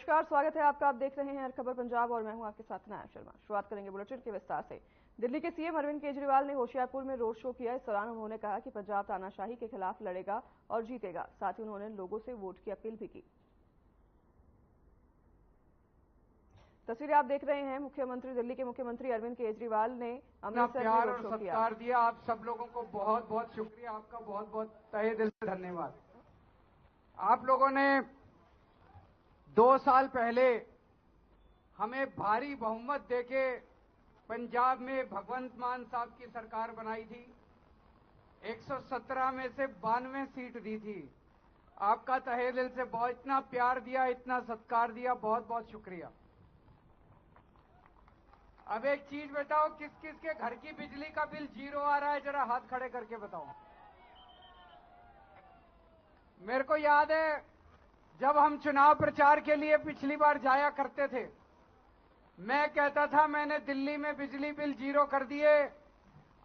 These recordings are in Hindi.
नमस्कार, स्वागत है आपका। आप देख रहे हैं हर खबर पंजाब और मैं हूं आपके साथ नाया शर्मा। शुरुआत करेंगे बुलेटिन के विस्तार से। दिल्ली के सीएम अरविंद केजरीवाल ने होशियारपुर में रोड शो किया। इस दौरान उन्होंने कहा कि पंजाब तानाशाही के खिलाफ लड़ेगा और जीतेगा। साथ ही उन्होंने लोगों से वोट की अपील भी की। तस्वीरें आप देख रहे हैं। दिल्ली के मुख्यमंत्री अरविंद केजरीवाल ने अमृतसर में रोड शो किया। सत्कार दिया। आप सब लोगों को बहुत बहुत शुक्रिया, आपका बहुत बहुत तहे दिल से धन्यवाद। आप लोगों ने 2 साल पहले हमें भारी बहुमत देके पंजाब में भगवंत मान साहब की सरकार बनाई थी। 117 में से 92 सीट दी थी। आपका तहे दिल से बहुत इतना प्यार दिया, इतना सत्कार दिया, बहुत बहुत शुक्रिया। अब एक चीज बताओ, किस किस के घर की बिजली का बिल 0 आ रहा है? जरा हाथ खड़े करके बताओ। मेरे को याद है जब हम चुनाव प्रचार के लिए पिछली बार जाया करते थे, मैं कहता था मैंने दिल्ली में बिजली बिल 0 कर दिए,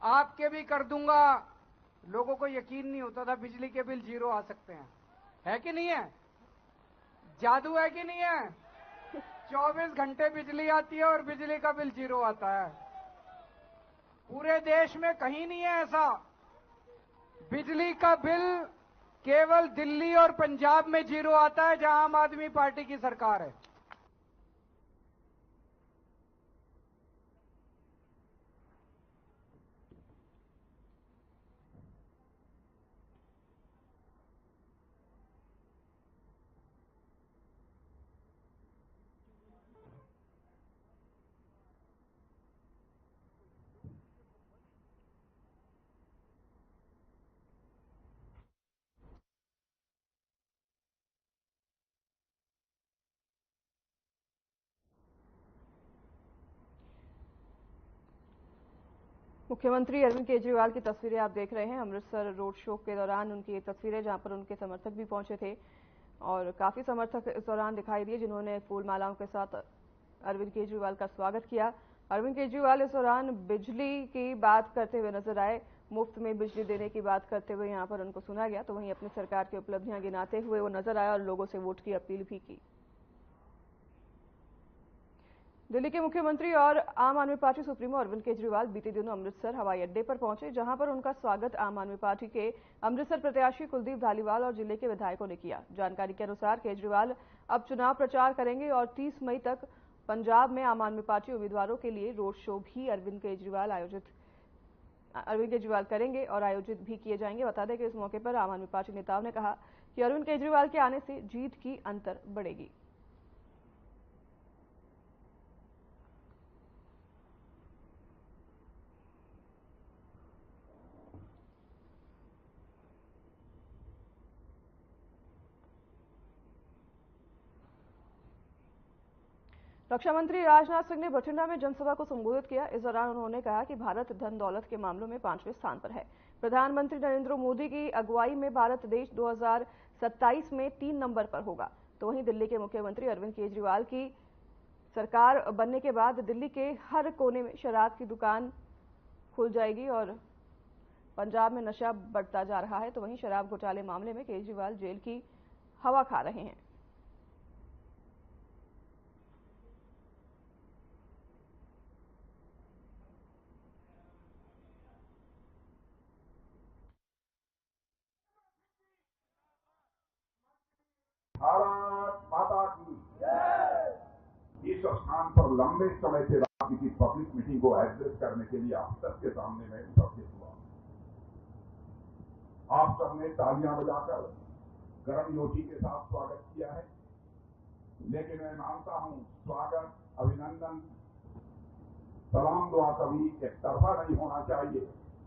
आपके भी कर दूंगा। लोगों को यकीन नहीं होता था बिजली के बिल 0 आ सकते हैं। है कि नहीं है? जादू है कि नहीं है? 24 घंटे बिजली आती है और बिजली का बिल 0 आता है। पूरे देश में कहीं नहीं है ऐसा। बिजली का बिल केवल दिल्ली और पंजाब में 0 आता है, जहां आम आदमी पार्टी की सरकार है। मुख्यमंत्री अरविंद केजरीवाल की तस्वीरें आप देख रहे हैं अमृतसर रोड शो के दौरान। उनकी ये तस्वीरें जहां पर उनके समर्थक भी पहुंचे थे और काफी समर्थक इस दौरान दिखाई दिए जिन्होंने फूल मालाओं के साथ अरविंद केजरीवाल का स्वागत किया। अरविंद केजरीवाल इस दौरान बिजली की बात करते हुए नजर आए। मुफ्त में बिजली देने की बात करते हुए यहां पर उनको सुना गया, तो वहीं अपनी सरकार की उपलब्धियां गिनाते हुए वो नजर आया और लोगों से वोट की अपील भी की। दिल्ली के मुख्यमंत्री और आम आदमी पार्टी सुप्रीमो अरविंद केजरीवाल बीते दिनों अमृतसर हवाई अड्डे पर पहुंचे, जहां पर उनका स्वागत आम आदमी पार्टी के अमृतसर प्रत्याशी कुलदीप धालीवाल और जिले के विधायकों ने किया। जानकारी के अनुसार केजरीवाल अब चुनाव प्रचार करेंगे और 30 मई तक पंजाब में आम आदमी पार्टी उम्मीदवारों के लिए रोड शो भी अरविंद केजरीवाल करेंगे और आयोजित भी किए जाएंगे। बता दें कि इस मौके पर आम आदमी पार्टी नेताओं ने कहा कि अरविंद केजरीवाल के आने से जीत की अंतर बढ़ेगी। रक्षा मंत्री राजनाथ सिंह ने बठिंडा में जनसभा को संबोधित किया। इस दौरान उन्होंने कहा कि भारत धन दौलत के मामलों में 5वें स्थान पर है। प्रधानमंत्री नरेंद्र मोदी की अगुवाई में भारत देश 2027 में 3 नंबर पर होगा। तो वहीं दिल्ली के मुख्यमंत्री अरविंद केजरीवाल की सरकार बनने के बाद दिल्ली के हर कोने में शराब की दुकान खुल जाएगी और पंजाब में नशा बढ़ता जा रहा है। तो वहीं शराब घोटाले मामले में केजरीवाल जेल की हवा खा रहे हैं। भारत माता की जय। इस स्थान पर लंबे समय से राजनीति पब्लिक मीटिंग को एड्रेस करने के लिए आप सबके सामने मैं उपस्थित हुआ। आप सबने तालियां बजाकर गर्म रोटी के साथ स्वागत किया है, लेकिन मैं मानता हूं स्वागत, अभिनंदन, सलाम दुआ कभी एक तरफा नहीं होना चाहिए।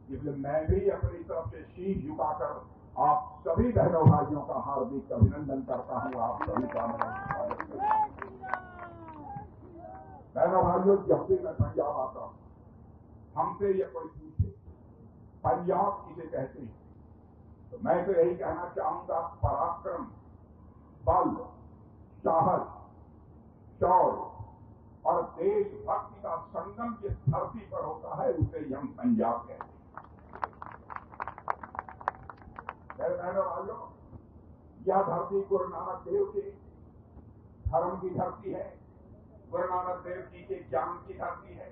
इसलिए मैं भी अपनी तरफ से शीश झुकाकर आप सभी बहनों भाइयों का हार्दिक अभिनंदन करता हूं। आप सभी का मैं स्वागत करता हूं। बहनों भाइयों, जब भी मैं पंजाब आता हूं, हमसे ये कोई पूछे पंजाब किसे कहते हैं, तो मैं तो यही कहना चाहूंगा, पराक्रम, बल, साहस, शौर्य और देशभक्ति का संगम जिस धरती पर होता है उसे हम पंजाब कहते हैं। मेरे बहनों भाइयों, यह धरती गुरु नानक देव के धर्म की धरती है, गुरु नानक देव जी के ज्ञान की धरती है,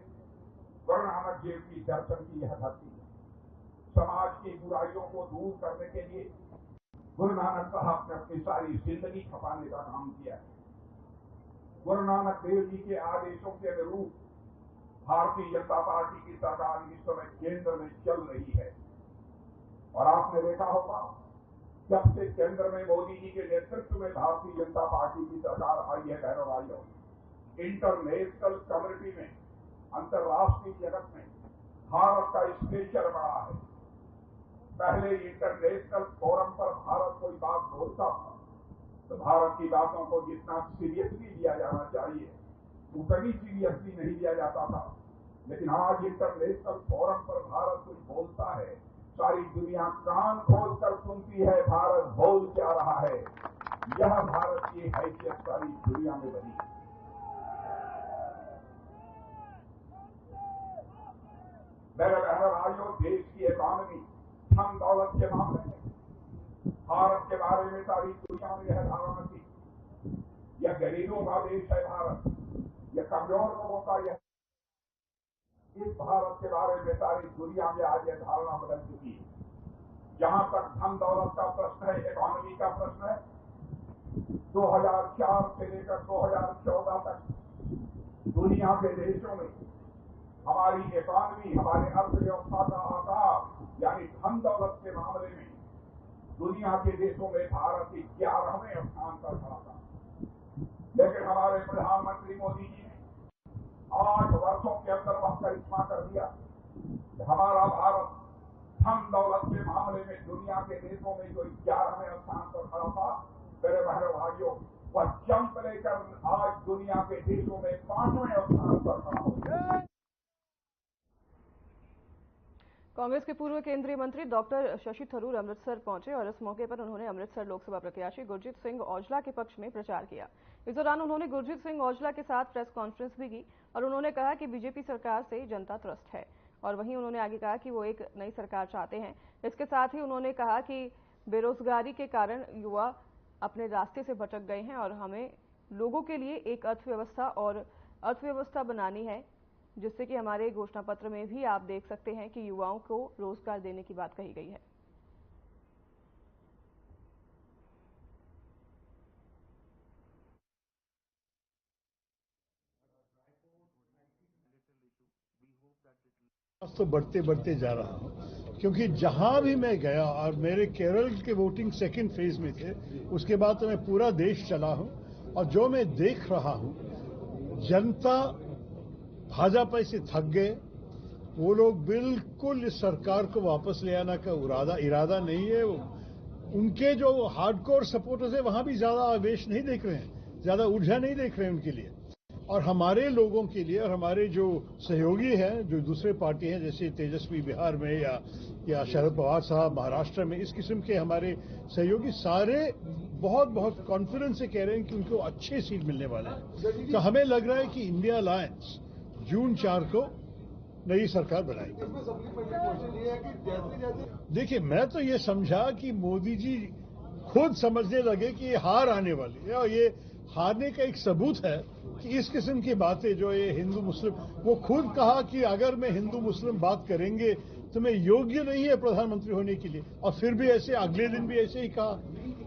गुरु नानक देव की दर्शन की यह धरती है। समाज की बुराइयों को दूर करने के लिए गुरु नानक साहब ने अपनी सारी जिंदगी खपाने का काम किया है। गुरु नानक देव जी के आदेशों के अनुरूप भारतीय जनता पार्टी की सरकार इस समय केंद्र में चल रही है। और आपने देखा होगा, जब से केंद्र में मोदी जी के नेतृत्व में भारतीय जनता पार्टी की सरकार आई है, भैरव भाइयों, इंटरनेशनल कम्युनिटी में, अंतर्राष्ट्रीय जगत में भारत का स्टेचर बढ़ा है। पहले इंटरनेशनल फोरम पर भारत कोई बात बोलता था तो भारत की बातों को जितना सीरियसली लिया जाना चाहिए उतनी सीरियसली नहीं लिया जाता था। लेकिन आज इंटरनेशनल फोरम पर भारत कुछ बोलता है, सारी दुनिया कान खोलकर सुनती है भारत बोल क्या रहा है। यह भारत की हैसियत सारी दुनिया में बनी है। मेरे बहनों भाइयों, देश की इकॉनमी, धन दौलत के मामले में भारत के बारे में सारी दुनिया में यह धारणा थी, यह गरीबों का देश है भारत, यह कमजोर लोगों का यह। इस भारत के बारे में सारी दुनिया में आज यह धारणा बदल चुकी है। जहां तक धन दौलत का प्रश्न है, इकॉनमी का प्रश्न है, 2004 से लेकर 2014 तक दुनिया के देशों में हमारी इकॉनमी, हमारे अर्थव्यवस्था का आकार यानी धन दौलत के मामले में दुनिया के देशों में भारत 11वें स्थान पर खड़ा था। लेकिन हमारे प्रधानमंत्री मोदी जी ने 8 वर्षों के अंदर वह करिश्मा कर दिया कि हमारा भारत धन दौलत के मामले में दुनिया के देशों में जो 11वें स्थान पर खड़ा था, मेरे बहनों भाइयों, वह जंप लेकर आज दुनिया के देशों में 5वें स्थान पर खड़ा हो गया। कांग्रेस के पूर्व केंद्रीय मंत्री डॉक्टर शशि थरूर अमृतसर पहुंचे और इस मौके पर उन्होंने अमृतसर लोकसभा प्रत्याशी गुरजीत सिंह औजला के पक्ष में प्रचार किया। इस दौरान उन्होंने गुरजीत सिंह औजला के साथ प्रेस कॉन्फ्रेंस भी की और उन्होंने कहा कि बीजेपी सरकार से जनता त्रस्त है। और वहीं उन्होंने आगे कहा कि वो एक नई सरकार चाहते हैं। इसके साथ ही उन्होंने कहा कि बेरोजगारी के कारण युवा अपने रास्ते से भटक गए हैं और हमें लोगों के लिए एक अर्थव्यवस्था बनानी है, जिससे कि हमारे घोषणा पत्र में भी आप देख सकते हैं कि युवाओं को रोजगार देने की बात कही गई है। तो बढ़ते बढ़ते जा रहा हूं, क्योंकि जहां भी मैं गया, और मेरे केरल के वोटिंग सेकंड फेज में थे, उसके बाद तो मैं पूरा देश चला हूं और जो मैं देख रहा हूं, जनता भाजपा से थक गए। वो लोग बिल्कुल इस सरकार को वापस ले आने का इरादा नहीं है। उनके जो हार्डकोर सपोर्टर्स है वहां भी ज्यादा आवेश नहीं देख रहे हैं, ज्यादा ऊर्जा नहीं देख रहे हैं उनके लिए। और हमारे लोगों के लिए और हमारे जो सहयोगी हैं, जो दूसरे पार्टी हैं, जैसे तेजस्वी बिहार में या शरद पवार साहब महाराष्ट्र में, इस किस्म के हमारे सहयोगी सारे बहुत बहुत कॉन्फिडेंस से कह रहे हैं कि उनको अच्छे सीट मिलने वाले हैं। तो हमें लग रहा है कि इंडिया अलायंस जून 4 को नई सरकार बनाएगी। देखिए, मैं तो ये समझा कि मोदी जी खुद समझने लगे कि ये हार आने वाली है, और ये हारने का एक सबूत है कि इस किस्म की बातें जो ये हिंदू मुस्लिम, वो खुद कहा कि अगर मैं हिंदू मुस्लिम बात करेंगे तो मैं योग्य नहीं है प्रधानमंत्री होने के लिए, और फिर भी ऐसे अगले दिन भी ऐसे ही कहा।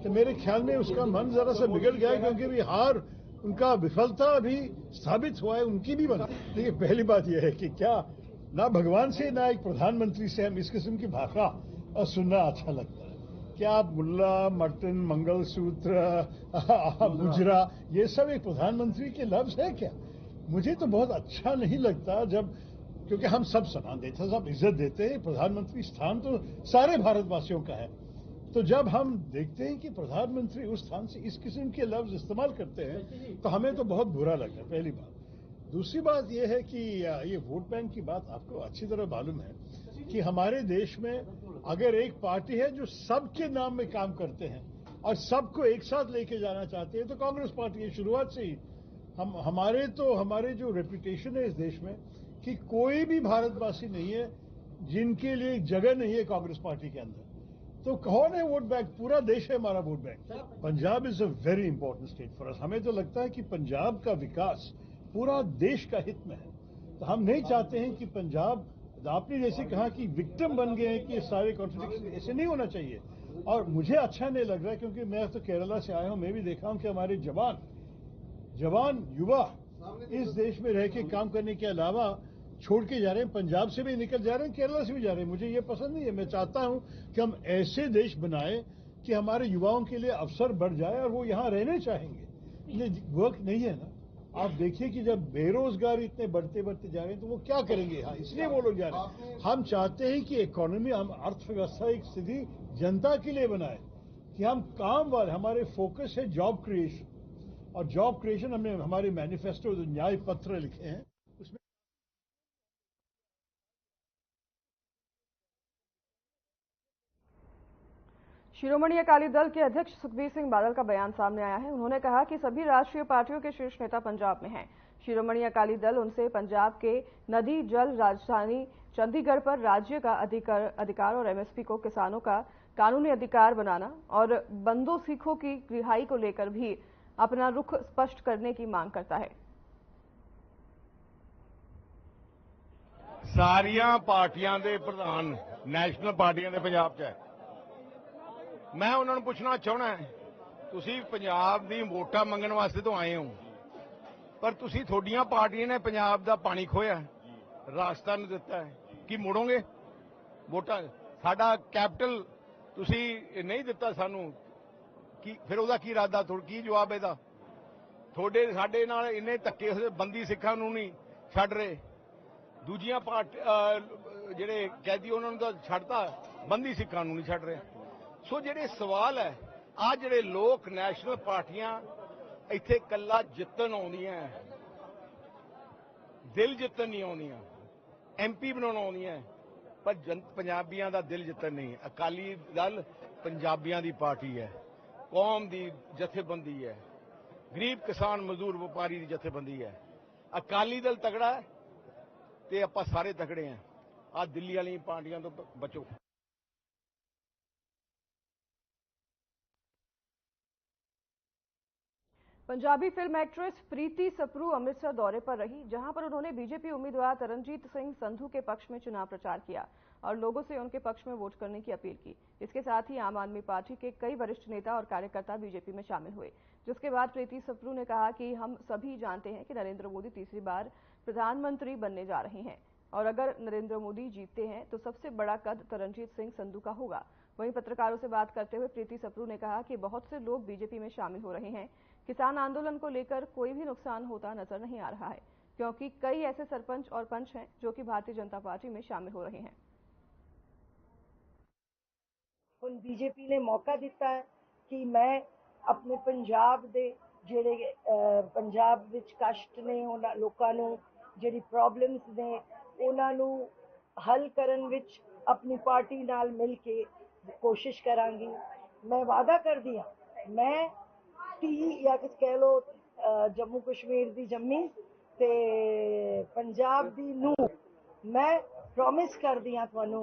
तो मेरे ख्याल में उसका मन जरा सा बिगड़ गया, क्योंकि भी हार, उनका विफलता अभी साबित हुआ है, उनकी भी बना। देखिए, पहली बात यह है कि क्या ना भगवान से ना एक प्रधानमंत्री से हम इस किस्म की भाषा और सुनना अच्छा लगता है। क्या आप मुल्ला, मर्टन, मंगलसूत्र, गुजरा, ये सब एक प्रधानमंत्री के लफ्ज है क्या? मुझे तो बहुत अच्छा नहीं लगता, जब, क्योंकि हम सब समान देते हैं, सब इज्जत देते हैं। प्रधानमंत्री स्थान तो सारे भारतवासियों का है। तो जब हम देखते हैं कि प्रधानमंत्री उस स्थान से इस किस्म के लफ्ज इस्तेमाल करते हैं तो हमें तो बहुत बुरा लगता है, पहली बात। दूसरी बात यह है कि ये वोट बैंक की बात आपको अच्छी तरह मालूम है कि हमारे देश में अगर एक पार्टी है जो सबके नाम में काम करते हैं और सबको एक साथ लेके जाना चाहते हैं तो कांग्रेस पार्टी है। शुरुआत से ही हमारे जो रेपुटेशन है इस देश में कि कोई भी भारतवासी नहीं है जिनके लिए जगह नहीं है कांग्रेस पार्टी के अंदर। तो कौन है वोट बैंक? पूरा देश है हमारा vote bank. Punjab is a very important state for us. हमें तो लगता है कि पंजाब का विकास पूरा देश का हित में है। तो हम नहीं चाहते हैं कि पंजाब, आपने जैसे कहा कि विक्टिम बन गए हैं कि ये सारे कॉन्ट्रडिक्शन, ऐसे नहीं होना चाहिए। और मुझे अच्छा नहीं लग रहा है, क्योंकि मैं तो केरला से आया हूं, मैं भी देखा हूं कि हमारे जवान युवा इस देश में रह के काम करने के अलावा छोड़ के जा रहे हैं। पंजाब से भी निकल जा रहे हैं, केरला से भी जा रहे हैं। मुझे ये पसंद नहीं है। मैं चाहता हूं कि हम ऐसे देश बनाएं कि हमारे युवाओं के लिए अवसर बढ़ जाए और वो यहां रहने चाहेंगे। ये वर्क नहीं है ना। आप देखिए कि जब बेरोजगार इतने बढ़ते जा रहे हैं तो वो क्या करेंगे यहाँ, इसलिए वो लोग जा रहे हैं। हम चाहते हैं कि इकोनॉमी, हम अर्थव्यवस्था एक सीधी जनता के लिए बनाए, कि हम काम वाले, हमारे फोकस है जॉब क्रिएशन। और जॉब क्रिएशन हमने हमारे मैनिफेस्टो जो न्याय पत्र लिखे हैं उसमें शिरोमणि अकाली दल के अध्यक्ष सुखबीर सिंह बादल का बयान सामने आया है। उन्होंने कहा कि सभी राष्ट्रीय पार्टियों के शीर्ष नेता पंजाब में हैं। शिरोमणि अकाली दल उनसे पंजाब के नदी जल राजधानी चंडीगढ़ पर राज्य का अधिकार और एमएसपी को किसानों का कानूनी अधिकार बनाना और बंदों सिखों की रिहाई को लेकर भी अपना रुख स्पष्ट करने की मांग करता है। सारियां पार्टियां दे प्रधान नैशनल पार्टियां दे पंजाब च है। मैं ਉਹਨਾਂ ਨੂੰ ਪੁੱਛਣਾ ਚਾਹਣਾ ਤੁਸੀਂ ਪੰਜਾਬ ਦੀ ਵੋਟਾਂ ਮੰਗਣ ਵਾਸਤੇ ਤੋਂ ਆਏ ਹੋ, ਪਰ ਤੁਸੀਂ ਤੁਹਾਡੀਆਂ ਪਾਰਟੀਆਂ ਨੇ ਪੰਜਾਬ ਦਾ ਪਾਣੀ ਖੋਇਆ, ਰਾਸਤਾ ਨਹੀਂ ਦਿੱਤਾ ਹੈ। ਕੀ ਮੁੜੋਗੇ ਵੋਟਾਂ? ਸਾਡਾ ਕੈਪੀਟਲ ਤੁਸੀਂ ਨਹੀਂ ਦਿੱਤਾ ਸਾਨੂੰ, ਕੀ ਫਿਰ ਉਹਦਾ ਕੀ ਇਰਾਦਾ? ਕੀ ਜਵਾਬ ਇਹਦਾ? ਤੁਹਾਡੇ ਸਾਡੇ ਨਾਲ ਇੰਨੇ ਧੱਕੇ ਹੋਏ, ਬੰਦੀ ਸਿੱਖਾਂ ਨੂੰ ਨਹੀਂ ਛੱਡ ਰਹੇ, ਦੂਜੀਆਂ ਜਿਹੜੇ ਕੈਦੀ ਉਹਨਾਂ ਨੂੰ ਤਾਂ ਛੱਡਤਾ, ਬੰਦੀ ਸਿੱਖਾਂ ਨੂੰ ਨਹੀਂ ਛੱਡ ਰਹੇ। ਸੋ ਜਿਹੜੇ ਸਵਾਲ ਹੈ, ਆ ਜਿਹੜੇ ਲੋਕ ਨੈਸ਼ਨਲ ਪਾਰਟੀਆਂ ਇੱਥੇ ਕੱਲਾ ਜਿੱਤਣ ਆਉਂਦੀਆਂ, ਦਿਲ ਜਿੱਤਣ ਨਹੀਂ ਆਉਂਦੀਆਂ, ਐਮਪੀ ਬਣਾਉਣ ਆਉਂਦੀਆਂ, ਪਰ ਪੰਜਾਬੀਆਂ ਦਾ ਦਿਲ ਜਿੱਤਣ ਨਹੀਂ। ਅਕਾਲੀ ਦਲ ਪੰਜਾਬੀਆਂ ਦੀ ਪਾਰਟੀ ਹੈ, ਕੌਮ ਦੀ ਜਥੇਬੰਦੀ ਹੈ, ਗਰੀਬ ਕਿਸਾਨ ਮਜ਼ਦੂਰ ਵਪਾਰੀ ਦੀ ਜਥੇਬੰਦੀ ਹੈ। ਅਕਾਲੀ ਦਲ ਤਗੜਾ ਹੈ ਤੇ ਆਪਾਂ ਸਾਰੇ ਤਗੜੇ ਹਾਂ। ਆ ਦਿੱਲੀ ਵਾਲੀਆਂ ਪਾਰਟੀਆਂ ਤੋਂ ਬਚੋ। पंजाबी फिल्म एक्ट्रेस प्रीति सप्रू अमृतसर दौरे पर रही, जहां पर उन्होंने बीजेपी उम्मीदवार तरनजीत सिंह संधू के पक्ष में चुनाव प्रचार किया और लोगों से उनके पक्ष में वोट करने की अपील की। इसके साथ ही आम आदमी पार्टी के कई वरिष्ठ नेता और कार्यकर्ता बीजेपी में शामिल हुए, जिसके बाद प्रीति सप्रू ने कहा कि हम सभी जानते हैं कि नरेंद्र मोदी तीसरी बार प्रधानमंत्री बनने जा रहे हैं और अगर नरेंद्र मोदी जीतते हैं तो सबसे बड़ा कद तरनजीत सिंह संधू का होगा। वहीं पत्रकारों से बात करते हुए प्रीति सप्रू ने कहा कि बहुत से लोग बीजेपी में शामिल हो रहे हैं। किसान आंदोलन को लेकर कोई भी नुकसान होता नजर नहीं आ रहा है, क्योंकि कई ऐसे सरपंच और पंच हैं जो कि भारतीय जनता पार्टी में शामिल हो रहे हैं। ਹੁਣ बीजेपी ने मौका दिता है कि मैं अपने पंजाब दे ਜਿਹੜੇ पंजाब विच कष्ट ने ਉਹਨਾਂ ਲੋਕਾਂ ਨੂੰ ਜਿਹੜੀ ਪ੍ਰੋਬਲਮਸ ਨੇ ਉਹਨਾਂ ਨੂੰ हल ਕਰਨ ਵਿੱਚ अपनी पार्टी नाल मिल के कोशिश करांगी। मैं वादा करदी हां मैं या कुछ कह लो जम्मू कश्मीर दी जम्मी ते पंजाब दी नूं मैं प्रॉमिस करदी हां तुहानू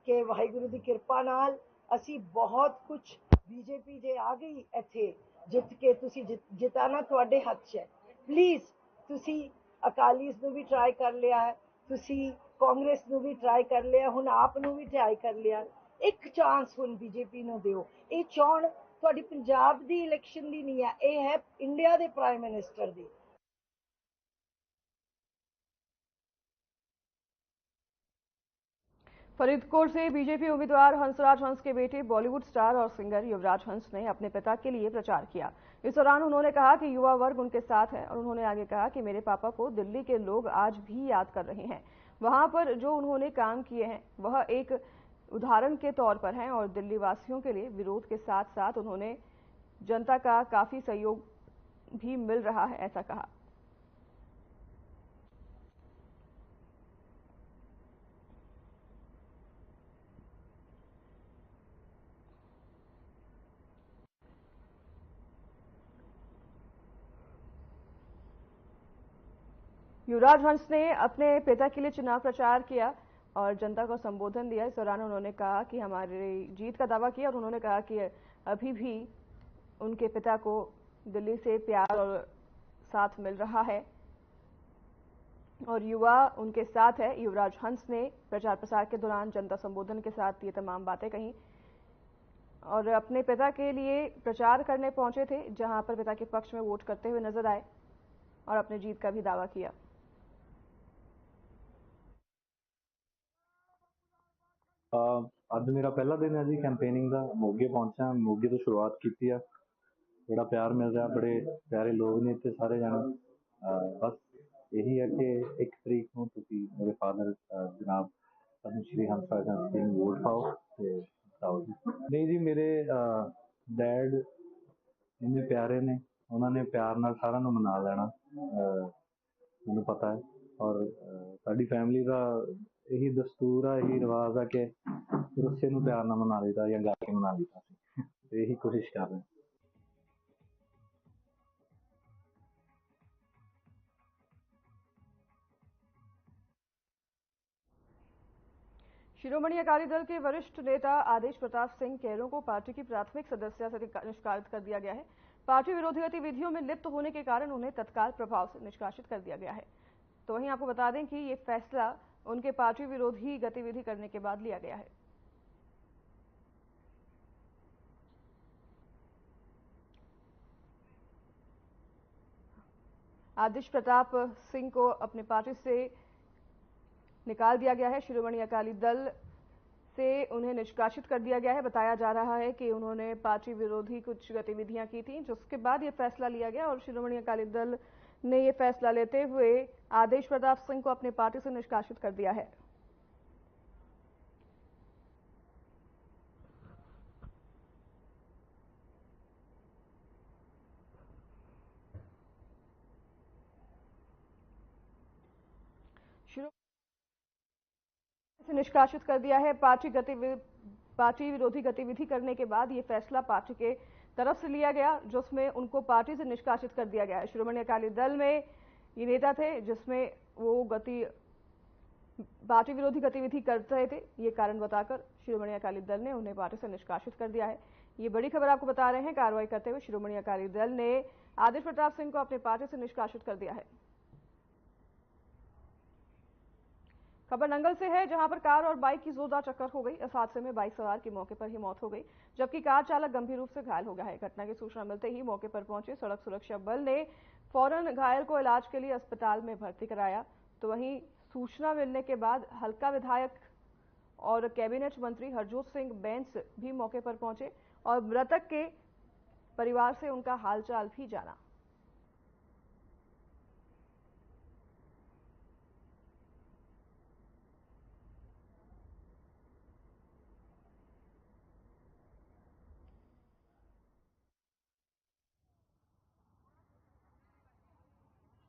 कि वाहिगुरू दी किरपा नाल असी बहुत कुछ बीजेपी जे आ गई इत्थे जित के तुसी जिताना तुहाडे हथ च है। प्लीज तुसी अकालीस नूं भी ट्राई कर लिया है, तुसी कांग्रेस नूं भी ट्राई कर लिया, हुण आप नूं भी ट्राई कर लिया। एक चांस हुण बीजेपी नूं दिओ। ये चोण ਤੁਹਾਡੀ ਪੰਜਾਬ ਦੀ ਇਲੈਕਸ਼ਨ ਦੀ ਨਹੀਂ ਹੈ, ਇਹ ਹੈ ਇੰਡੀਆ ਦੇ ਪ੍ਰਾइम मिनिस्टर ਦੀ। फरीदकोट से बीजेपी उम्मीदवार हंसराज हंस के बेटे बॉलीवुड स्टार और सिंगर युवराज हंस ने अपने पिता के लिए प्रचार किया। इस दौरान उन्होंने कहा कि युवा वर्ग उनके साथ है और उन्होंने आगे कहा कि मेरे पापा को दिल्ली के लोग आज भी याद कर रहे हैं। वहां पर जो उन्होंने काम किए हैं वह एक उदाहरण के तौर पर हैं और दिल्ली वासियों के लिए विरोध के साथ साथ उन्होंने जनता का काफी सहयोग भी मिल रहा है, ऐसा कहा। युवराज हंस ने अपने पिता के लिए चुनाव प्रचार किया और जनता को संबोधन दिया। इस दौरान उन्होंने कहा कि हमारी जीत का दावा किया और उन्होंने कहा कि अभी भी उनके पिता को दिल्ली से प्यार और साथ मिल रहा है और युवा उनके साथ है। युवराज हंस ने प्रचार प्रसार के दौरान जनता संबोधन के साथ ये तमाम बातें कही और अपने पिता के लिए प्रचार करने पहुंचे थे, जहां पर पिता के पक्ष में वोट करते हुए नजर आए और अपनी जीत का भी दावा किया। ਅੱਜ ਮੇਰਾ ਪਹਿਲਾ ਦਿਨ ਹੈ ਜੀ ਕੈਂਪੇਨਿੰਗ ਦਾ। ਮੋਗੇ ਪਹੁੰਚਿਆ, ਮੋਗੇ ਤੋਂ ਸ਼ੁਰੂਆਤ ਕੀਤੀ ਆ। ਬੜਾ ਪਿਆਰ ਮਿਲ ਰਿਹਾ, ਬੜੇ ਪਿਆਰੇ ਲੋਕ ਨੇ ਇੱਥੇ ਸਾਰੇ ਜਾਣੇ। ਬਸ ਇਹੀ ਹੈ ਕਿ 1 ਤਰੀਕ ਨੂੰ ਤੁਸੀਂ ਮੇਰੇ ਫਾਦਰ ਜਨਾਬ ਪਦਮ ਸ਼੍ਰੀ ਹੰਸਰਾਜ ਸਿੰਘ ਨੂੰ ਵੋਟ ਪਾਓ ਤੇ ਜਿਤਾਓ ਜੀ। ਨਹੀਂ ਜੀ, ਮੇਰੇ ਡੈਡ ਇੰਨੇ ਪਿਆਰੇ ਨੇ, ਉਹਨਾਂ ਨੇ ਪਿਆਰ ਨਾਲ ਸਾਰਿਆਂ ਨੂੰ ਮਨਾ ਲੈਣਾ, ਮੈਨੂੰ ਪਤਾ ਹੈ। ਔਰ ਸਾਡੀ ਫੈਮਿਲੀ ਦਾ ਇਹੀ ਦਸਤੂਰ ਆ, ਇਹੀ ਰਿਵਾਜ਼ ਆ ਕਿ ਰੁੱਸੇ ਨੂੰ ਪਿਆਰ ਨਾਲ ਮਨਾ ਲਈਦਾ ਜਾਂ ਗਾ ਕੇ ਮਨਾ ਲਈਦਾ ਸੀ, ਤੇ ਇਹੀ ਕੋਸ਼ਿਸ਼ ਕਰ ਰਹੇ। शिरोमणि अकाली दल के वरिष्ठ नेता आदेश प्रताप सिंह कैरों को पार्टी की प्राथमिक सदस्यता से निष्कासित कर दिया गया है। पार्टी विरोधी गतिविधियों में लिप्त होने के कारण उन्हें तत्काल प्रभाव से निष्कासित कर दिया गया है। तो वहीं आपको बता दें कि ये फैसला उनके पार्टी विरोधी गतिविधि करने के बाद लिया गया है। आदेश प्रताप सिंह को अपनी पार्टी से निकाल दिया गया है। शिरोमणि अकाली दल से उन्हें निष्कासित कर दिया गया है। बताया जा रहा है कि उन्होंने पार्टी विरोधी कुछ गतिविधियां की थी, जिसके बाद ये फैसला लिया गया और शिरोमणि अकाली दल ने ये फैसला लेते हुए आदेश प्रताप सिंह को अपनी पार्टी से निष्कासित कर दिया है। से निष्कासित कर दिया है। पार्टी विरोधी गतिविधि करने के बाद ये फैसला पार्टी के तरफ से लिया गया, जिसमें उनको पार्टी से निष्कासित कर दिया गया है। शिरोमणि अकाली दल में ये नेता थे जिसमें वो पार्टी विरोधी गतिविधि कर रहे थे। ये कारण बताकर शिरोमणि अकाली दल ने उन्हें पार्टी से निष्कासित कर दिया है। ये बड़ी खबर आपको बता रहे हैं। कार्रवाई करते हुए शिरोमणि अकाली दल ने आदेश प्रताप सिंह को अपनी पार्टी से निष्कासित कर दिया है। खबर नंगल से है, जहां पर कार और बाइक की जोरदार टक्कर हो गई। इस हादसे में बाइक सवार की मौके पर ही मौत हो गई, जबकि कार चालक गंभीर रूप से घायल हो गया है। घटना की सूचना मिलते ही मौके पर पहुंचे सड़क सुरक्षा बल ने फौरन घायल को इलाज के लिए अस्पताल में भर्ती कराया। तो वहीं सूचना मिलने के बाद हल्का विधायक और कैबिनेट मंत्री हरजोत सिंह बैंस भी मौके पर पहुंचे और मृतक के परिवार से उनका हालचाल भी जाना।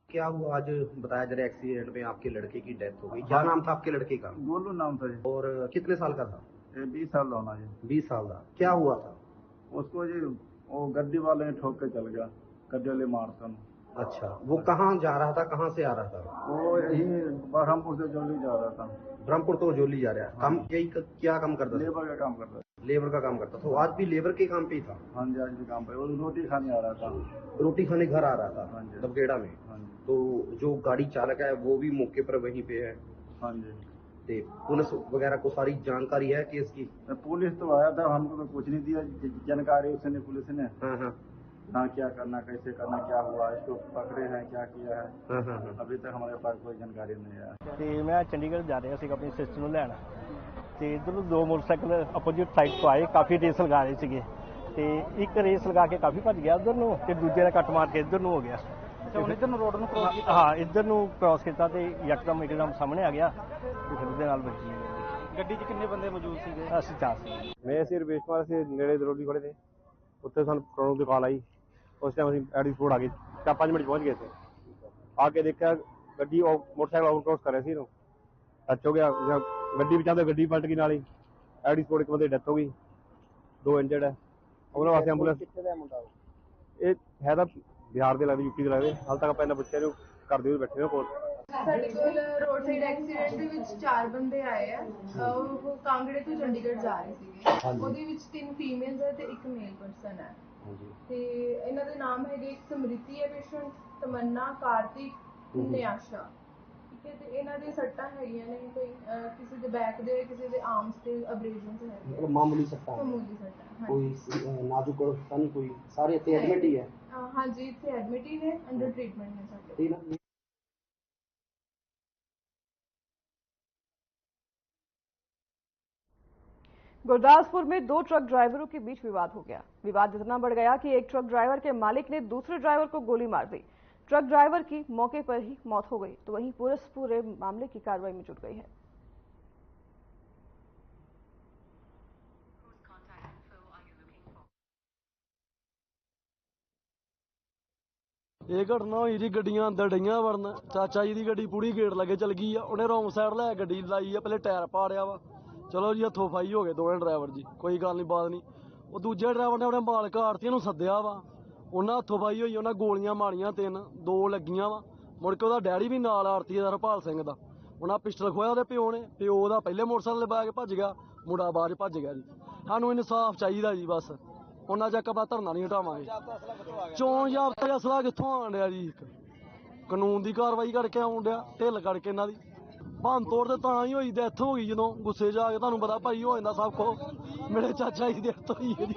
क्या हुआ आज, बताया जरा। एक्सीडेंट में आपके लड़के की डेथ हो गई, क्या नाम था आपके लड़के का? गोलू नाम था जी। और कितने साल का था? 20 साल होना जी। 20 साल का। क्या हुआ था उसको जी? वो गड्डी वाले ने ठोक के चल गया, गड्डी वाले मारता। अच्छा, वो कहाँ जा रहा था, कहाँ से आ रहा था? वो यही बरहमपुर से जोली जा रहा था। ब्रह्मपुर तो जोली जा रहा है। हाँ। काम यही क्या काम करता था? लेबर का काम करता था। लेबर का काम करता था। तो आज भी लेबर के काम पे ही था? हाँ जी, आज भी काम पे। वो रोटी खाने आ रहा था। रोटी खाने घर आ रहा था? हाँ जी। दबगेड़ा में? हाँ जी। तो जो गाड़ी चालक है वो भी मौके पर वहीं पे है? हाँ जी। ते पुलिस वगैरह को सारी जानकारी है केस की? पुलिस तो आया था, हमको तो कुछ नहीं दिया जानकारी उसने, पुलिस ने। हाँ हाँ हाँ, क्या करना, कैसे करना, क्या हुआ, इसको पकड़े हैं, क्या किया है। हाँ हाँ। अभी तक हमारे पास कोई जानकारी नहीं है। ਤੇ ਮੈਂ ਚੰਡੀਗੜ੍ਹ ਜਾ ਰਿਹਾ ਸੀ ਆਪਣੀ ਸਿਸਟਰ ਨੂੰ ਲੈਣ, ਤੇ ਇੱਧਰੋਂ 2 ਮੋਟਰਸਾਈਕਲ ਅਪੋਜੀਟ ਸਾਈਡ ਤੋਂ ਆਏ, ਕਾਫੀ ਰੇਸ ਲਗਾ ਰਹੇ ਸੀਗੇ, ਤੇ ਇੱਕ ਰੇਸ ਲਗਾ ਕੇ ਕਾਫੀ ਭੱਜ ਗਿਆ ਉਧਰ ਨੂੰ, ਤੇ ਦੂਜੇ ਨੇ ਕੱਟ ਮਾਰ ਕੇ ਇੱਧਰ ਨੂੰ ਹੋ ਗਿਆ। ਹੁਣ ਇੱਧਰ ਨੂੰ ਰੋਡ ਨੂੰ ਕ੍ਰੋਸ ਕੀਤਾ? ਹਾਂ, ਇੱਧਰ ਨੂੰ ਕ੍ਰਾਸ ਕੀਤਾ ਤੇ ਇੱਕਦਮ ਸਾਹਮਣੇ ਆ ਗਿਆ ਤੇ ਫਿਰ ਉਹਦੇ ਨਾਲ ਵੱਜੀ। ਗੱਡੀ 'ਚ ਕਿੰਨੇ ਬੰਦੇ ਮੌਜੂਦ ਸੀਗੇ? ਅਸੀਂ 4 ਸੀ। ਮੈਂ ਅਸੀਂ ਰਵੇਸ਼ ਕੁਮਾਰ ਅਸੀਂ ਨੇੜੇ ਦਰੋਲੀ ਖੜੇ थे, ਉੱਥੇ ਸਾਨੂੰ ਪ੍ਰੋਬਲਮ ਦੀ ਕਾਲ ਆਈ। ਉਸ ਟਾਈਮ ਅਸੀਂ ਐਡੀ ਸਪੋਰਟ ਆ ਗਈ, 4-5 ਮਿੰਟ ਪਹੁੰਚ ਗਏ थे। आके देखा ਗੱਡੀ ਉਹ मोटरसाइकिल ओवर क्रॉस कर रहे थे, टच हो गया ਗੱਡੀ ਵਿੱਚ, ਆਉਂਦੇ ਗੱਡੀ ਪਲਟ ਗਈ ਨਾਲ ਹੀ। ਐਡੀ ਸਪੋਰਟ ਇੱਕ ਬੰਦੇ ਡੈਥ ਹੋ ਗਈ, 2 ਇੰਜਰਡ ਹੈ। ਉਹਨਾਂ ਵਾਸਤੇ ਐਂਬੂਲੈਂਸ ਕਿੱਥੇ ਦਾ ਮੁੰਡਾ? ਇਹ ਹੈ ਤਾਂ ਬਿਹਾਰ ਦੇ ਲੱਗਦੇ, ਯੂਪੀ ਦੇ ਲੱਗਦੇ। ਹਾਲ ਤੱਕ ਆਪਾਂ ਇਹਨਾਂ ਬੱਚਿਆਂ ਨੂੰ ਘਰ ਦੇ ਵਿੱਚ ਬੈਠੇ ਨੇ ਕੋਲ। ਸਾਡੇ ਕੋਲ ਰੋਡ ਸਾਈਡ ਐਕਸੀਡੈਂਟ ਦੇ ਵਿੱਚ 4 ਬੰਦੇ ਆਏ ਆ। ਉਹ ਕਾਂਗੜੇ ਤੋਂ ਚੰਡੀਗੜ੍ਹ ਜਾ ਰਹੇ ਸੀਗੇ। ਉਹਦੇ ਵਿੱਚ 3 ਫੀਮੇਲਸ ਹੈ ਤੇ 1 ਮੇਲ ਪਰਸਨ ਹੈ। ਤੇ ਇਹਨਾਂ ਦੇ ਨਾਮ ਹੈਗੇ, ਇੱਕ ਸਮ੍ਰਿਤੀ ਹੈ ਪੇਸ਼ੈਂਟ, ਤਮੰਨਾ, ਕਾਰਤਿਕ, ਨਿਆਸ਼ਾ। ਠੀਕ ਹੈ, ਤੇ ਇਹਨਾਂ ਦੇ ਸੱਟਾਂ ਹੈਗੀਆਂ ਨੇ, ਕੋਈ ਕਿਸੇ ਦੇ ਬੈਕ ਦੇ, ਕਿਸੇ ਦੇ ਆਰਮਸ ਤੇ ਅਬਰੇਸ਼ਨਸ ਹੈਗੇ। ਮਤਲਬ ਮਾਮੂਲੀ ਸੱਟਾਂ, ਮਾਮੂਲੀ ਸੱਟਾਂ, ਕੋਈ ਨਾਜ਼ੁਕ ਤਾਂ ਨਹੀਂ ਕੋਈ? ਸਾਰੇ ਇੱਥੇ ਐਡਮਿਟ ਹੀ ਹੈ? ਹਾਂਜੀ, ਇੱਥੇ ਐਡਮਿਟ ਹੀ ਨੇ, ਅੰਡਰ ਟ੍ਰੀਟਮੈਂਟ ਨੇ ਸਾਡੇ। गुरदासपुर में 2 ट्रक ड्राइवरों के बीच विवाद हो गया। विवाद इतना बढ़ गया कि एक ट्रक ड्राइवर के मालिक ने दूसरे ड्राइवर को गोली मार दी। ट्रक ड्राइवर की मौके पर ही मौत हो गई, तो वहीं पुलिस पूरे मामले की कार्रवाई में जुट गई है। ਇਹ ਘਟਨਾ ਹੋਈ ਜੀ, ਗੱਡੀਆਂ ਅੰਦਰ ਡਈਆਂ ਵੜਨ। ਚਾਚਾ ਜੀ ਦੀ ਗੱਡੀ ਪੂਰੀ ਗੇਟ ਲੱਗੇ ਚਲ ਗਈ ਆ, ਉਹਨੇ ਰੋਂਗ ਸਾਈਡ ਲੈ ਗੱਡੀ ਲਾਈ ਆ, ਪਹਿਲੇ ਟਾਇਰ ਪਾੜਿਆ ਵਾ। ਚਲੋ ਜੀ, ਹੱਥੋਂ ਫਾਈ ਹੋ ਗਏ ਦੋਵੇਂ ਡਰਾਈਵਰ ਜੀ, ਕੋਈ ਗੱਲ ਨਹੀਂ, ਬਾਤ ਨਹੀਂ। ਉਹ ਦੂਜੇ ਡਰਾਈਵਰ ਨੇ ਆਪਣੇ ਮਾਲਕ ਆੜਤੀਆਂ ਨੂੰ ਸੱਦਿਆ ਵਾ, ਉਹਨਾਂ ਹੱਥੋਂ ਫਾਈ ਹੋਈ, ਉਹਨਾਂ ਗੋਲੀਆਂ ਮਾਰੀਆਂ 3, 2 ਲੱਗੀਆਂ ਵਾ। ਮੁੜ ਕੇ ਉਹਦਾ ਡੈਡੀ ਵੀ ਨਾਲ ਆੜਤੀ ਦਾ ਹਰਪਾਲ ਸਿੰਘ ਦਾ, ਉਹਨਾਂ ਪਿਸਟਲ ਖੋਇਆ ਉਹਦੇ ਪਿਓ ਨੇ। ਪਿਓ ਉਹਦਾ ਪਹਿਲੇ ਮੋਟਰਸਾਈਕਲ ਤੇ ਬੈ ਕੇ ਭੱਜ ਗਿਆ, ਮੁੰਡਾ ਬਾਅਦ ਚ ਭੱਜ ਗਿਆ ਜੀ। ਸਾਨੂੰ ਇਨਸਾਫ ਚਾਹੀਦਾ ਜੀ, ਬਸ ਉਹਨਾਂ ਚੱਕ ਆਪਾਂ ਧਰਨਾ ਨਹੀਂ ਹਟਾਵਾਂਗੇ। ਚੋਣ ਜ਼ਾਬਤਾ ਅਸਲਾ ਕਿੱਥੋਂ ਆਉਣ ਡਿਆ ਜੀ? ਕਾਨੂੰਨ ਦੀ ਕਾਰਵਾਈ ਕਰਕੇ ਆਉਣ ਡਿਆ, ਢਿੱਲ ਕਰਕੇ ਇਹਨਾਂ ਦੀ ਭੰਨ ਤੋੜ ਤੇ ਤਾਂ ਹੀ ਹੋਈ, ਡੈਥ ਹੋ ਗਈ ਜਦੋਂ ਗੁੱਸੇ ਜਾ ਕੇ। ਤੁਹਾਨੂੰ ਪਤਾ ਭਾਈ, ਹੋ ਜਾਂਦਾ ਸਭ ਕੋ। ਮੇਰੇ ਚਾਚਾ ਜੀ ਦੀ ਡੈਥ ਹੋਈ ਹੈ ਜੀ।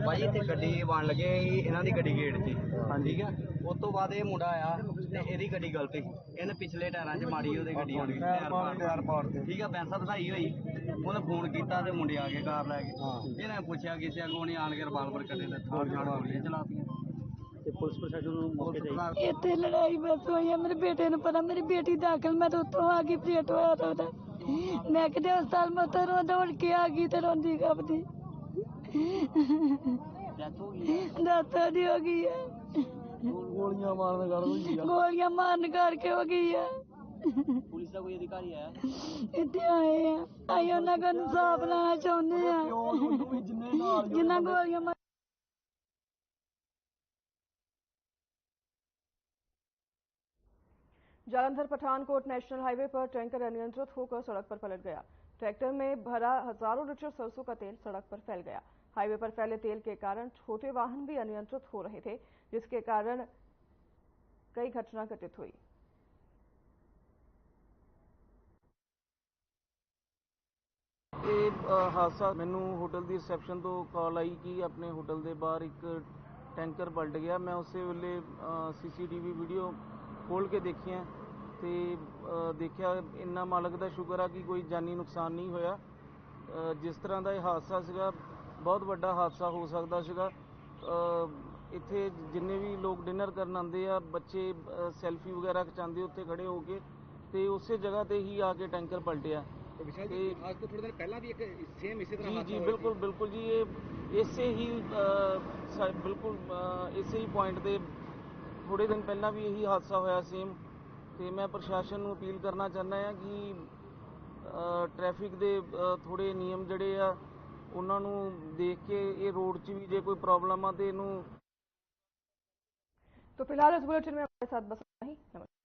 ਭਾਈ ਇੱਥੇ ਗੱਡੀ ਬਣ ਲੱਗੇ, ਇਹਨਾਂ ਦੀ ਗੱਡੀ ਗੇਟ 'ਚ, ਠੀਕ ਹੈ। ਉਸ ਤੋਂ ਬਾਅਦ ਇਹ ਮੁੰਡਾ ਆਇਆ ਤੇ ਇਹਦੀ ਗੱਡੀ ਗਲਤ ਸੀ, ਇਹਨੇ ਪਿਛਲੇ ਟਾਇਰਾਂ 'ਚ ਮਾਰੀ ਉਹਦੇ ਗੱਡੀ ਆਉਣੀ, ਟਾਇਰ ਪਾੜ ਤੇ, ਠੀਕ ਹੈ। ਬੈਂਸਾ ਵਧਾਈ ਹੋਈ, ਉਹਨੇ ਫੋਨ ਕੀਤਾ ਤੇ ਮੁੰਡੇ ਆ ਕੇ ਕਾਰ ਲੈ ਕੇ। ਇਹਨੇ ਪੁੱਛਿਆ ਕਿਸੇ ਅੱਗੋਂ ਨਹੀਂ, ਆਣ ਕੇ ਰਿਵਾਲਵਰ ਕੱਢੇ ਤੇ ਗੋਲੀਆਂ ਚਲਾਤੀਆਂ। ਤੇ ਪੁਲਿਸ ਪ੍ਰਸ਼ਾਸਨ ਨੂੰ ਮੌਕੇ ਤੇ ਇੱਥੇ ਲੜਾਈ ਬਸ ਹੋਈ ਹੈ। ਮੇਰੇ ਬੇਟੇ ਨੂੰ ਪਤਾ, ਮੇਰੀ ਬੇਟੀ ਦਾਖਲ, ਮੈਂ ਤਾਂ ਉੱਥੋਂ ਆ ਗਈ, ਪਲੇਟ ਹੋਇਆ ਤਾਂ ਉਹਦਾ। ਮੈਂ ਕਿਤੇ ਹਸਪਤਾਲ ਮੈਂ ਉੱਥੋਂ ਦੌੜ ਕੇ ਆ ਗਈ ਤੇ ਰੋਂਦੀ ਕੱਪਦੀ। ਡੈਥ ਉਹਦੀ ਹੋ ਗਈ ਹੈ, ਗੋਲੀਆਂ ਮਾਰਨ ਕਰਕੇ ਹੋ ਗਈ ਹੈ। ਪੁਲਿਸ ਦਾ ਕੋਈ ਅਧਿਕਾਰੀ ਆਇਆ ਇੱਥੇ? ਆਏ ਆ, ਅਸੀਂ ਉਹਨਾਂ ਕੋਲ ਇਨਸਾਫ ਲੈਣਾ ਚਾਹੁੰਦੇ ਆ, ਜਿਨ੍ਹਾਂ ਗੋਲੀਆਂ जालंधर पठानकोट नेशनल हाईवे पर टैंकर अनियंत्रित होकर सड़क पर पलट गया। ट्रैक्टर में भरा हजारों लीटर सरसों का तेल सड़क पर फैल गया। हाईवे पर फैले तेल के कारण छोटे वाहन भी अनियंत्रित हो रहे थे, जिसके कारण कई घटना घटित हुई। ਇਹ ਹਾਦਸਾ ਮੈਨੂੰ ਹੋਟਲ ਦੀ ਰਿਸੈਪਸ਼ਨ ਤੋਂ ਕਾਲ ਆਈ ਕਿ ਆਪਣੇ ਹੋਟਲ ਦੇ ਬਾਹਰ ਇੱਕ ਟੈਂਕਰ ਪਲਟ ਗਿਆ। ਮੈਂ ਉਸੇ ਵੇਲੇ CCTV ਵੀਡੀਓ ਖੋਲ੍ਹ ਕੇ ਦੇਖੀਆਂ ਤੇ ਦੇਖਿਆ, ਇੰਨਾ ਮਾਲਕ ਦਾ ਸ਼ੁਕਰ ਆ ਕਿ ਕੋਈ ਜਾਨੀ ਨੁਕਸਾਨ ਨਹੀਂ ਹੋਇਆ। ਜਿਸ ਤਰ੍ਹਾਂ ਦਾ ਇਹ ਹਾਦਸਾ ਸੀਗਾ, ਬਹੁਤ ਵੱਡਾ ਹਾਦਸਾ ਹੋ ਸਕਦਾ ਸੀਗਾ। ਇੱਥੇ ਜਿੰਨੇ ਵੀ ਲੋਕ ਡਿਨਰ ਕਰਨ ਆਉਂਦੇ ਆ, ਬੱਚੇ ਸੈਲਫੀ ਵਗੈਰਾ ਖਿਚਾਉਂਦੇ ਉੱਥੇ ਖੜੇ ਹੋ ਕੇ, ਤੇ ਉਸੇ ਜਗ੍ਹਾ ਤੇ ਹੀ ਆ ਕੇ ਟੈਂਕਰ ਪਲਟਿਆ। ਅੱਜ ਤੋਂ ਥੋੜੇ ਦਿਨ ਪਹਿਲਾਂ ਵੀ ਇੱਕ ਸੇਮ ਇਸੇ ਤਰ੍ਹਾਂ ਜੀ ਬਿਲਕੁਲ ਜੀ, ਇਹ ਇਸੇ ਹੀ ਪੁਆਇੰਟ ਤੇ ਥੋੜੇ ਦਿਨ ਪਹਿਲਾਂ ਵੀ ਇਹੀ ਹਾਦਸਾ ਹੋਇਆ ਸੇਮ। ਤੇ ਮੈਂ ਪ੍ਰਸ਼ਾਸਨ ਨੂੰ ਅਪੀਲ ਕਰਨਾ ਚਾਹੁੰਦਾ ਹਾਂ ਕਿ ਟ੍ਰੈਫਿਕ ਦੇ ਥੋੜੇ ਨਿਯਮ ਜਿਹੜੇ ਆ ਉਹਨਾਂ ਨੂੰ ਦੇਖ ਕੇ ਇਹ रोड 'ਚ भी ਜੇ ਕੋਈ प्रॉब्लम आ तो इनू। तो फिलहाल इस बुलेटिन में हमारे साथ बस नहीं। नमस्कार।